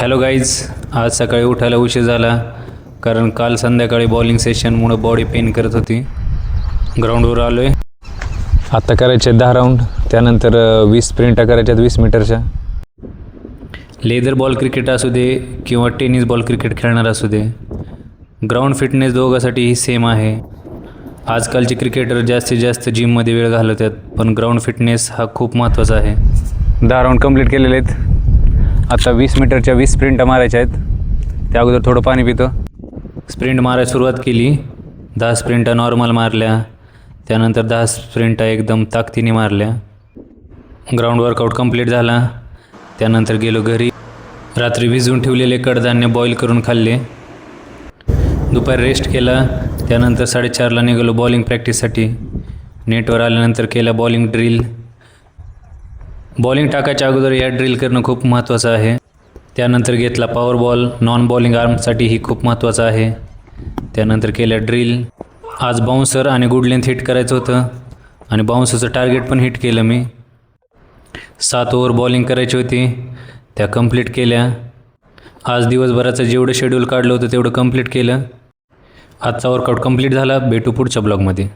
Hello guys, आज सकाळी उठायला उशीर झाला कारण काल संध्याकाळी बॉलिंग सेशनमुळं बॉडी पेन करत होती. ग्राउंडवर आलो आहे. आत्ता करायचे 10 राऊंड, त्यानंतर 20 स्प्रिंटा करायच्यात 20 मीटरच्या. लेदर बॉल क्रिकेट असू दे किंवा टेनिस बॉल क्रिकेट खेळणार असू दे, ग्राउंड फिटनेस दोघांसाठीही सेम आहे. आजकालचे क्रिकेटर जास्तीत जास्त जिममध्ये वेळ घालवतात, पण ग्राउंड फिटनेस हा खूप महत्त्वाचा आहे. 10 राऊंड कंप्लीट केलेले आहेत. आता 20 मीटरच्या 20 स्प्रिंटा मारायच्या आहेत. त्या अगोदर थोडं पाणी पितो. स्प्रिंट मारायला सुरुवात केली. 10 स्प्रिंटा नॉर्मल मारल्या, त्यानंतर 10 स्प्रिंटा एकदम ताकदीने मारल्या. ग्राउंड वर्कआउट कंप्लीट झाला. त्यानंतर गेलो घरी. रात्री भिजवून ठेवलेले कडधान्य बॉईल करून खाल्ले. दुपारी रेस्ट केला. त्यानंतर 4:30ला निघालो बॉलिंग प्रॅक्टिससाठी. नेटवर आल्यानंतर केला बॉलिंग ड्रिल. बॉलिंग टाकायच्या अगोदर या ड्रिल करणं खूप महत्त्वाचं आहे. त्यानंतर घेतला पॉवर बॉल, नॉन बॉलिंग आर्मसाठीही खूप महत्त्वाचं आहे. त्यानंतर केल्या ड्रिल. आज बाउन्सर आणि गुड लेंथ हिट करायचं होतं आणि बाउन्सरचं टार्गेट पण हिट केलं मी. 7 ओव्हर बॉलिंग करायची होती, त्या कंप्लीट केल्या. आज दिवसभराचं जेवढं शेड्यूल काढलं होतं तेवढं कंप्लीट केलं. आजचा वर्कआउट कंप्लीट झाला. भेटू पुढच्या ब्लॉगमध्ये.